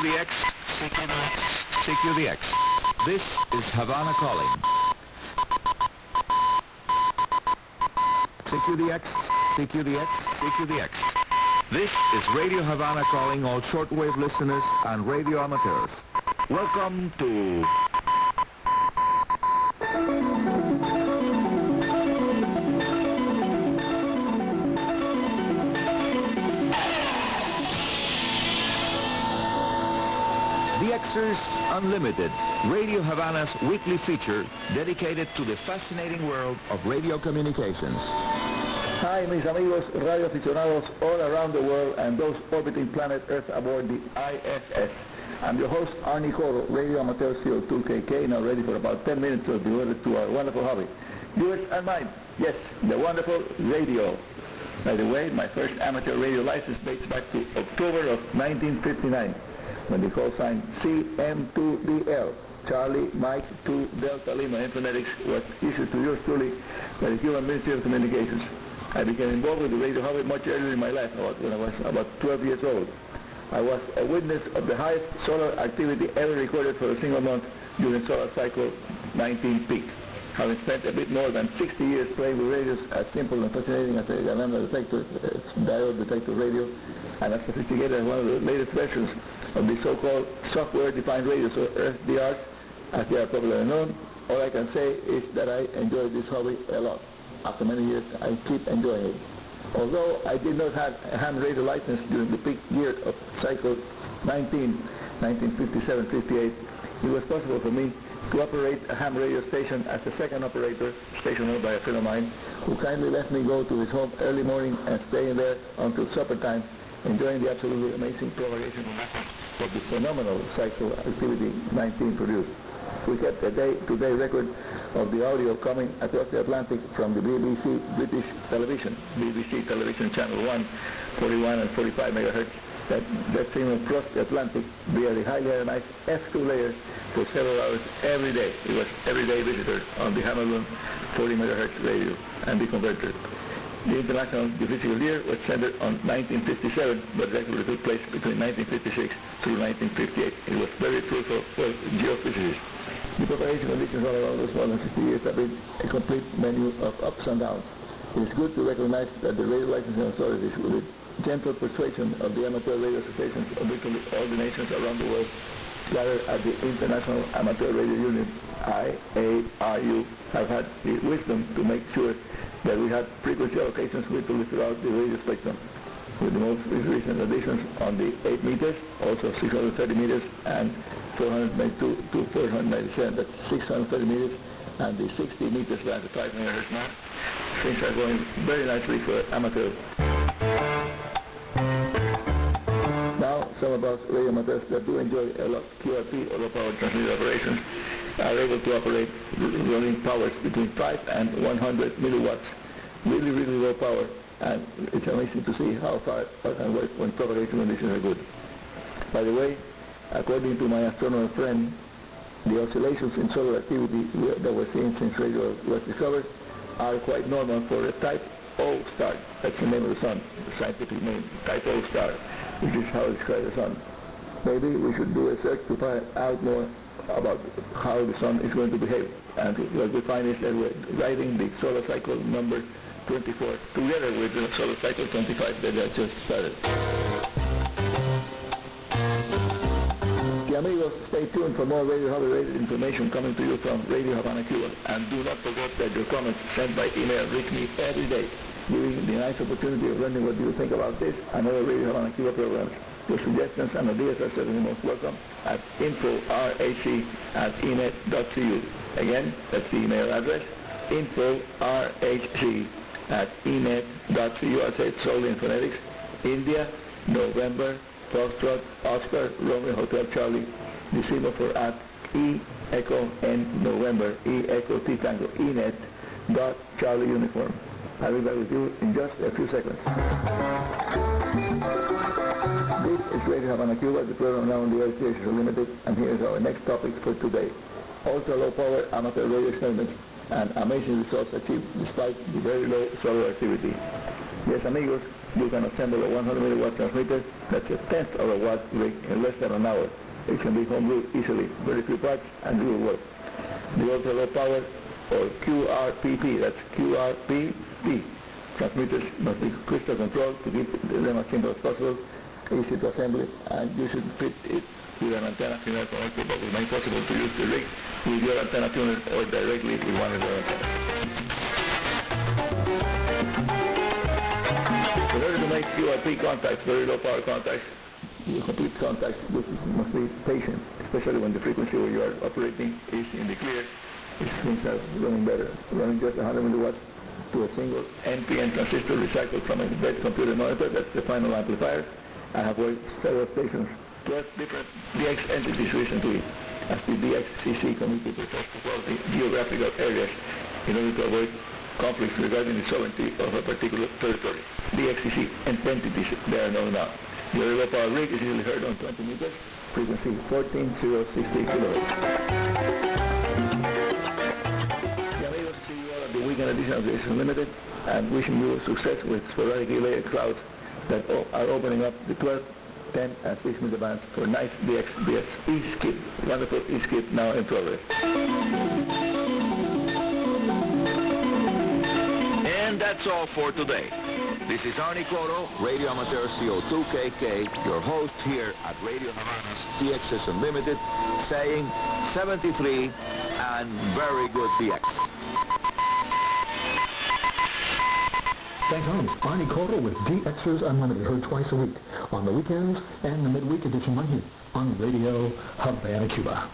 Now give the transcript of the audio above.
CQDX, CQDX. This is Havana calling. CQDX, CQDX, CQDX. This is Radio Havana calling all shortwave listeners and radio amateurs. Welcome to... DXers Unlimited, Radio Havana's weekly feature dedicated to the fascinating world of radio communications. Hi, mis amigos radio aficionados all around the world and those orbiting planet Earth aboard the ISS. I'm your host, Arnie Coro, Radio Amateur CO2KK, now ready for about 10 minutes to be devoted to our wonderful hobby. Yours and mine, yes, the wonderful radio. By the way, my first amateur radio license dates back to October of 1959. When the call sign CM2DL, Charlie Mike 2 Delta Lima in phonetics, was issued to yours truly by the Cuban Ministry of Communications. I became involved with the radio hobby much earlier in my life, when I was about 12 years old. I was a witness of the highest solar activity ever recorded for a single month during solar cycle 19 peak. Having spent a bit more than 60 years playing with radios as simple and fascinating as a Havana detector, diode detector radio, and as sophisticated as one of the latest versions of the so-called software-defined radios, or SDRs, as they are popularly known, all I can say is that I enjoy this hobby a lot. After many years, I keep enjoying it. Although I did not have a ham radio license during the peak year of cycle 1957-58, it was possible for me to operate a ham radio station as a second operator, stationed by a friend of mine, who kindly let me go to his home early morning and stay in there until supper time, enjoying the absolutely amazing propagation of the phenomenal cycle activity 19 produced. We kept a day-to-day record of the audio coming across the Atlantic from the BBC British Television, BBC Television Channel 1, 41 and 45 megahertz, that signal crossed the Atlantic via the highly ionized F2 layers for several hours every day. It was everyday visitor on the Hamilton 40 megahertz radio and the converter. The International Geophysical Year was centered on 1957, but actually took place between 1956 through 1958. It was very fruitful for geophysicists. The propagation conditions all around us more than 60 years have been a complete menu of ups and downs. It is good to recognize that the radio licensing authorities, with gentle persuasion of the amateur radio associations of virtually all the nations around the world, gathered at the International Amateur Radio Union, IARU, have had the wisdom to make sure that we had frequency allocations virtually throughout the radio spectrum, with the most recent additions on the 8 meters, also 630 meters, and 492 to 497, that's 630 meters, and the 60 meters band at 5 megahertz now. Things are going very nicely for amateurs. Now, some of us radio amateurs that do enjoy a lot QRP or low power transmitter operations are able to operate running powers between 5 and 100 milliwatts, really, really low power, and it's amazing to see how far it can work when propagation conditions are good. By the way, according to my astronomer friend, the oscillations in solar activity that we're seeing since radio was discovered are quite normal for a type O star. That's the name of the sun, the scientific name, type O star, which is how we describe the sun. Maybe we should do a search to find out more about how the sun is going to behave. And what we find is that we're riding the solar cycle number 24 together with the solar cycle 25 that I just started. The amigos, stay tuned for more radio hobby-related information coming to you from Radio Havana Cuba. And do not forget that your comments sent by email reach me every day, giving the nice opportunity of learning what you think about this and other Radio Havana Cuba programs. Your suggestions and ideas are certainly most welcome at info.rhc@enet.cu. Again, that's the email address, info.rhc@enet.cu. I'll say it solely in phonetics. India, November, Foxtrot, Oscar, Romeo, Hotel, Charlie, the symbol for at, E, Echo, N, November, E, Echo, T, Tango, Enet, dot, Charlie, Uniform. I'll be back with you in just a few seconds. This is Radio Havana Cuba, the program now on the DXers Unlimited, and here's our next topic for today. Ultra low power amateur radio experiments and amazing results achieved despite the very low solar activity. Yes, amigos, you can assemble a 100 milliwatt transmitter that's a tenth of a watt rig in less than an hour. It can be homebrewed easily, very few parts, and it will work. The ultra low power, or QRPP, that's QRPP, transmitters must be crystal controlled to keep them as simple as possible, easy to assemble, and you should fit it with an antenna tuner connected that will make possible to use the rig with your antenna tuner or directly with one of your antennas. In order to make QRP contacts, very low power contacts, complete contacts, you must be patient, especially when the frequency where you are operating is in the clear. These things are running better. Running just 100 milliwatts to a single NPN transistor recycled from a bed computer monitor, that's the final amplifier. I have worked several stations, 12 different DX entities recently, as the DX-CC community prefers to call the geographical areas in order to avoid conflicts regarding the sovereignty of a particular territory. DX-CC entities, they are known now. The low power rig is usually heard on 20 meters, frequency 14060 kilohertz. The weekend edition of DXers Unlimited, and wishing you success with sporadically layered clouds that are opening up the 12, 10, and 6 meter bands for nice DX E-skip, wonderful E-skip now in progress. And that's all for today. This is Arnie Coro, Radio Amateur CO2KK, your host here at Radio Havana's DXers Unlimited, saying 73 and very good DX. Thanks, home. Arnie Coro with DXers Unlimited, heard twice a week, on the weekends and the midweek edition right here on Radio Havana Cuba.